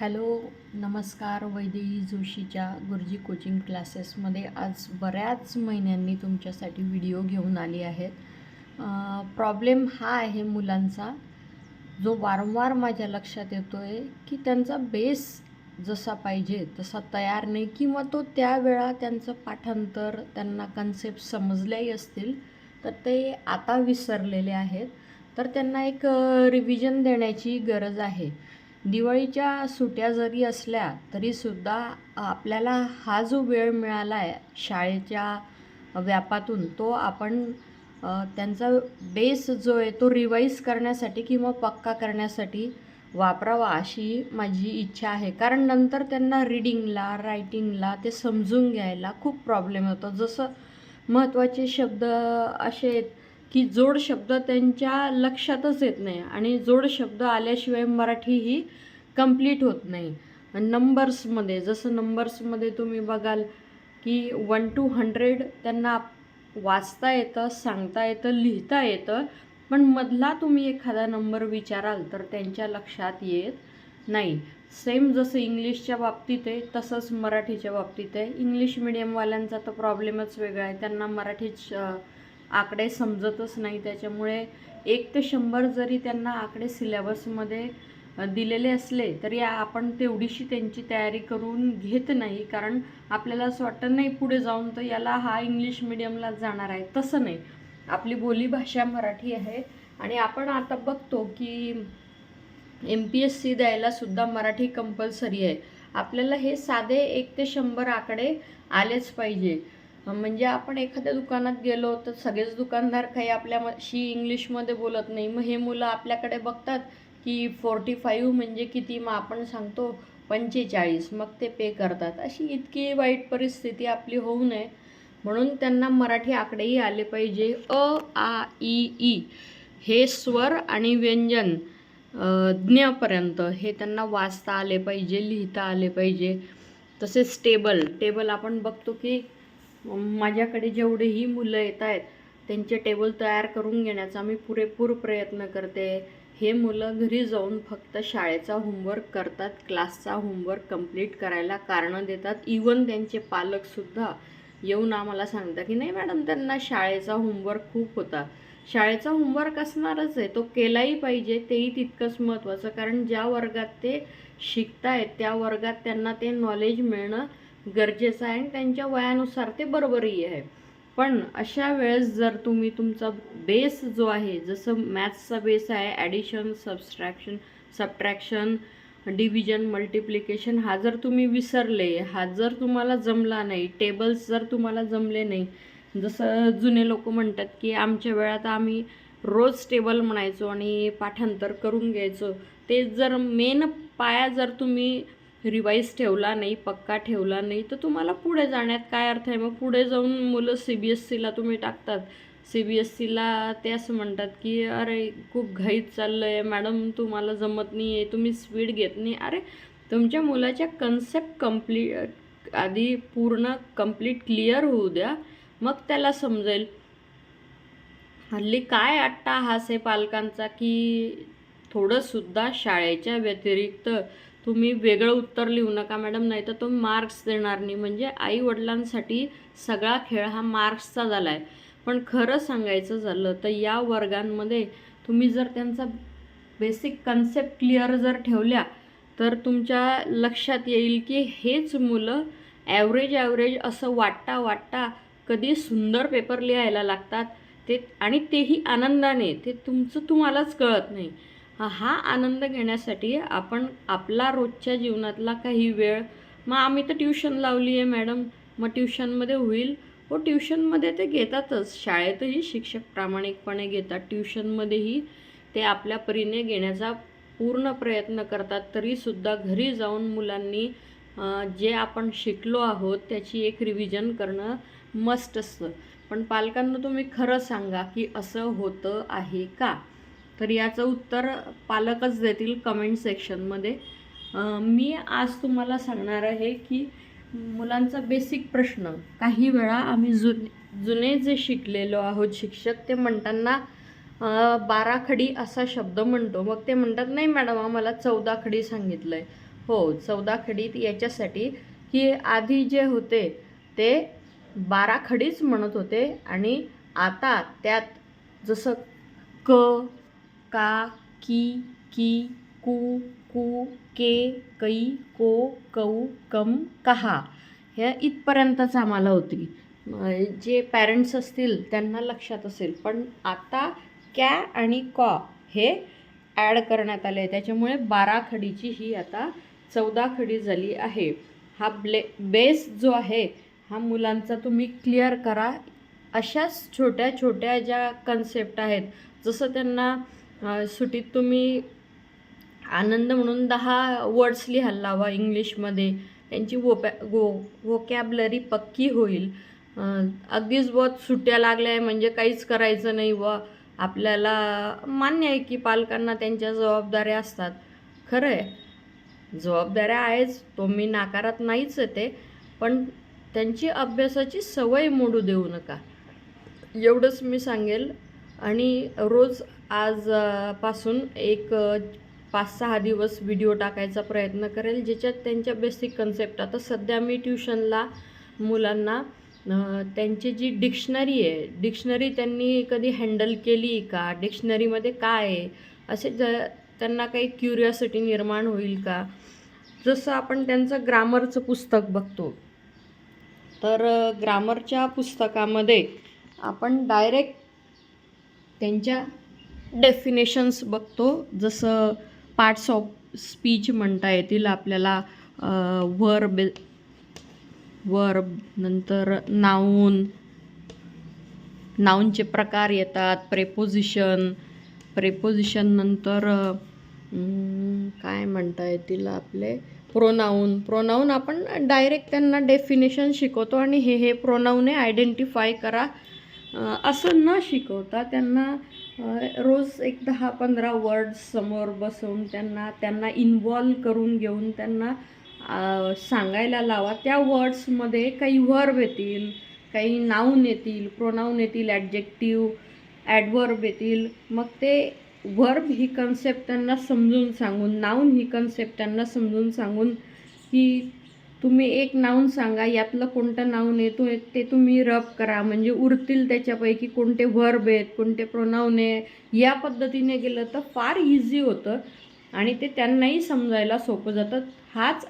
Hello, नमस्कार. वैदेही जोशीच्या गुरुजी coaching क्लासेसमध्ये आज बऱ्याच महिन्यांनी तुमच्यासाठी व्हिडिओ घेऊन आली आहेत. प्रॉब्लेम हा आहे मुलांचा, जो वारंवार माझ्या लक्षात येतो आहे की त्यांचा बेस जसा पाहिजे तसा तयार नाही, किंवा तो त्यावेळा त्यांचं पाठांतर त्यांना कन्सेप्ट समजल्याही असतील तर ते आता विसरलेले आहेत. तर त्यांना एक रिव्हिजन देण्याची गरज आहे. दिवाळीच्या सुट्ट्या जरी असल्या तरीसुद्धा आपल्याला हा जो वेळ मिळाला आहे शाळेच्या व्यापातून, तो आपण त्यांचा बेस जो आहे तो रिवाईज करण्यासाठी किंवा पक्का करण्यासाठी वापरावा अशी माझी इच्छा आहे. कारण नंतर त्यांना रीडिंगला, रायटिंगला ते समजून घ्यायला खूप प्रॉब्लेम होतो. जसं महत्त्वाचे शब्द असे आहेत की जोड शब्द त्यांच्या लक्षातच येत नाही, आणि जोड शब्द आल्याशिवाय मराठी ही कंप्लीट होत नाही. नंबर्समध्ये, जसं नंबर्समध्ये तुम्ही बघाल की 1 to 100 त्यांना वाचता येतं, सांगता येतं, लिहिता येतं, पण मधला तुम्ही एखादा नंबर विचाराल तर त्यांच्या लक्षात येत नाही. सेम जसं इंग्लिशच्या बाबतीत आहे तसंच मराठीच्या बाबतीत आहे. इंग्लिश मिडियमवाल्यांचा तर प्रॉब्लेमच वेगळा आहे. त्यांना मराठीच आकडे समजतच नाही. त्याच्यामुळे 1 ते 100 जरी त्यांना आकडे सिलेबसमध्ये दिलेले असले तरी आपण तेवढीशी त्यांची तयारी करून घेत नाही. कारण आपल्याला असं वाटतं नाही पुढे जाऊन तर याला हा इंग्लिश मिडियमला जाणार आहे. तसं नाही, आपली बोलीभाषा मराठी आहे. आणि आपण आता बघतो की MPSC द्यायला सुद्धा मराठी कंपल्सरी आहे. आपल्याला हे साधे 1 ते 100 आकडे आलेच पाहिजे. म्हणजे आपण एखाद्या दुकानात गेलो तर सगळेच दुकानदार काही आपल्याशी इंग्लिशमध्ये बोलत नाही. मग हे मुलं आपल्याकडे बघतात की 45 म्हणजे किती, मग आपण सांगतो 45, मग ते पे करतात. अशी इतकी वाईट परिस्थिती आपली होऊ नये म्हणून त्यांना मराठी आकडेही आले पाहिजे. अ, आ, इ, ई हे स्वर आणि व्यंजन ज्ञपर्यंत हे त्यांना वाचता आले पाहिजे, लिहिता आले पाहिजे. तसेच टेबल आपण बघतो की माझ्याकडे जेवढेही मुलं येत आहेत त्यांचे टेबल तयार करून घेण्याचा मी पुरेपूर प्रयत्न करते. हे मुलं घरी जाऊन फक्त शाळेचा होमवर्क करतात, क्लासचा होमवर्क कंप्लीट करायला कारणं देतात. इवन त्यांचे पालकसुद्धा येऊन आम्हाला सांगतात की नाही मॅडम, त्यांना शाळेचा होमवर्क खूप होता. शाळेचा होमवर्क असणारच आहे, तो केलाही पाहिजे, तेही तितकंच महत्त्वाचं. कारण ज्या वर्गात ते शिकतायत त्या वर्गात त्यांना ते नॉलेज मिळणं गरजेचं आहे आणि त्यांच्या वयानुसार ते बरोबरही आहे. पण अशा वेळेस जर तुम्ही तुमचा बेस जो आहे, जसं मॅथ्सचा बेस आहे ॲडिशन, सबट्रॅक्शन, डिव्हिजन, मल्टिप्लिकेशन, हा जर तुम्ही विसरले, हा जर तुम्हाला जमला नाही, टेबल्स जर तुम्हाला जमले नाही, जसं जुने लोक म्हणतात की आमच्या वेळात आम्ही रोज टेबल म्हणायचो आणि पाठांतर करून घ्यायचो, ते जर मेन पाया जर तुम्ही रिवाईज ठेवला नाही, पक्का ठेवला नाही, तर तुम्हाला पुढे जाण्यात काय अर्थ आहे. मग पुढे जाऊन मुलं CBSCला तुम्ही टाकतात, CBSCला ते असं म्हणतात की अरे खूप घाईत चाललं आहे मॅडम, तुम्हाला जमत नाही आहे, तुम्ही स्पीड घेत नाही. अरे तुमच्या मुलाच्या कन्सेप्ट आधी पूर्ण कंप्लीट क्लिअर होऊ द्या, मग त्याला समजेल. हल्ली काय अट्टाहास आहे पालकांचा की थोडंसुद्धा शाळेच्या व्यतिरिक्त तुम्ही वेगळं उत्तर लिहू नका मॅडम, नाही तर तो मार्क्स देणार नाही. म्हणजे आईवडिलांसाठी सगळा खेळ हा मार्क्सचा झाला आहे. पण खरं सांगायचं झालं तर या वर्गांमध्ये तुम्ही जर त्यांचा बेसिक कन्सेप्ट क्लिअर जर ठेवल्या तर तुमच्या लक्षात येईल की हेच मुलं ॲव्हरेज असं वाटता कधी सुंदर पेपर लिहायला लागतात, ते आणि तेही आनंदाने. ते तुम्हालाच कळत नाही. हा आनंद घेण्यासाठी आपण आपला रोजच्या जीवनातला काही वेळ, मग आम्ही तर ट्युशन लावली आहे मॅडम, मग ट्युशनमध्ये होईल. हो, ट्युशनमध्ये ते घेतातच, शाळेतही शिक्षक प्रामाणिकपणे घेतात, ट्युशनमध्येही ते आपल्या परीने घेण्याचा पूर्ण प्रयत्न करतात. तरीसुद्धा घरी जाऊन मुलांनी जे आपण शिकलो आहोत त्याची एक रिव्हिजन करणं मस्ट असतं. पण पालकांना तुम्ही खरं सांगा की असं होतं आहे का? तर याचं उत्तर पालकच देतील कमेंट सेक्शनमध्ये. मी आज तुम्हाला सांगणार आहे की मुलांचा बेसिक प्रश्न, काही वेळा आम्ही जुने जे शिकलेलो आहोत शिक्षक, ते म्हणताना 12 खडी असा शब्द म्हणतो, मग ते म्हणतात नाही मॅडम आम्हाला 14 खडी सांगितलं आहे. हो, 14 खडीत याच्यासाठी की आधी जे होते ते 12 खडीच म्हणत होते आणि आता त्यात जसं क, का, की, कू, कू, के, कै, को, कौ, कम, कहा ह्या इथपर्यंतच आम्हाला होती. जे पॅरेंट्स असतील त्यांना लक्षात असेल, पण आता कॅ आणि कॉ हे ॲड करण्यात आले. त्याच्यामुळे 12 खडीची ही आता 14 खडी झाली आहे. हा बेस जो आहे हा मुलांचा तुम्ही क्लिअर करा. अशाच छोट्या छोट्या ज्या कन्सेप्ट आहेत, जसं त्यांना सुटीत तुम्ही आनंद म्हणून 10 वर्ड्स लिहायला लावा इंग्लिशमध्ये, त्यांची वोकॅबलरी पक्की होईल. अगदीच बहुत सुट्ट्या लागल्या आहे म्हणजे काहीच करायचं नाही आपल्याला मान्य आहे की पालकांना त्यांच्या जबाबदाऱ्या असतात. खरं आहे, जबाबदाऱ्या आहेच, तो मी नाकारत नाहीच आहे पण त्यांची अभ्यासाची सवय मोडू देऊ नका, एवढंच मी सांगेल. आणि रोज आजपासून एक 5-6 दिवस व्हिडिओ टाकायचा प्रयत्न करेल, ज्याच्यात त्यांच्या बेसिक कन्सेप्ट. आता सध्या मी ट्युशनला मुलांना त्यांची जी डिक्शनरी आहे, डिक्शनरी त्यांनी कधी हँडल केली का, डिक्शनरीमध्ये काय आहे, असे त्यांना काही क्युरिओसिटी निर्माण होईल का. जसं आपण त्यांचं ग्रामरचं पुस्तक बघतो, तर ग्रामरच्या पुस्तकामध्ये आपण डायरेक्ट त्यांच्या डेफिनेशन्स बघतो. जसं पार्ट्स ऑफ स्पीच म्हणता येतील आपल्याला, वर्ब नंतर नाऊनचे प्रकार येतात, प्रेपोजिशन नंतर काय म्हणता येतील आपले प्रोनाऊन आपण डायरेक्ट त्यांना डेफिनेशन शिकवतो आणि हे प्रोनाऊन आयडेंटिफाय करा असं न शिकवता त्यांना रोज एक 10-15 वर्ड्स समोर बसवून त्यांना इन्व्हॉल्व करून घेऊन त्यांना सांगायला लावा. त्या वर्ड्समध्ये काही वर्ब येतील, काही नाऊन येतील, प्रोनाऊन येतील, ॲडजेक्टिव्ह, ॲडवर्ब येतील. मग ते वर्ब ही कन्सेप्ट त्यांना समजून सांगून, नाऊन ही कन्सेप्ट त्यांना समजून सांगून की तुम्ही एक नाऊन सांगा, यातलं कोणतं नाऊन येतो ते तुम्ही रब करा, म्हणजे उरतील त्याच्यापैकी कोणते वर्ब आहेत, कोणते प्रोनाऊन आहे. या पद्धतीने गेलं तर फार इझी होतं आणि ते त्यांनाही समजायला सोपं जातं. हाच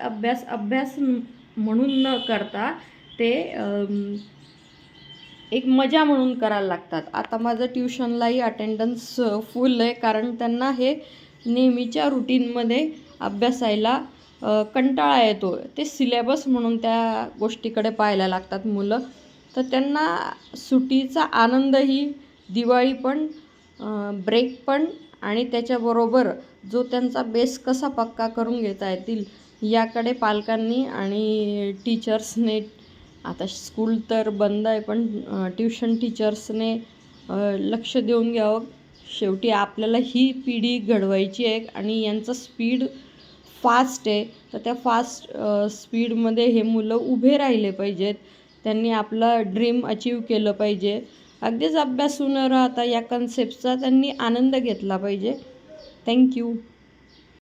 अभ्यास म्हणून न करता ते एक मजा म्हणून करायला लागतात. आता माझं ट्युशनलाही अटेंडन्स फुल आहे, कारण त्यांना हे नेहमीच्या रुटीनमध्ये अभ्यासायला कंटाळा येतो. ते सिलेबस म्हणून त्या गोष्टीकडे पाहायला लागतात मुलं. तर त्यांना सुट्टीचा आनंदही, दिवाळी पण, ब्रेक पण आणि त्याच्याबरोबर जो त्यांचा बेस कसा पक्का करून घेता येतील याकडे पालकांनी आणि टीचर्सने, आता स्कूल तर बंद आहे पण ट्युशन टीचर्सने लक्ष देऊन घ्यावं. शेवटी आपल्याला ही पिढी घडवायची आहे आणि यांचं स्पीड फास्ट आहे, तर त्या फास्ट स्पीडमध्ये हे मुलं उभे राहिले पाहिजेत. त्यांनी आपलं ड्रीम अचीव केलं पाहिजे. अगदीच अभ्यासू न राहता या कन्सेप्टचा त्यांनी आनंद घेतला पाहिजे. थँक्यू.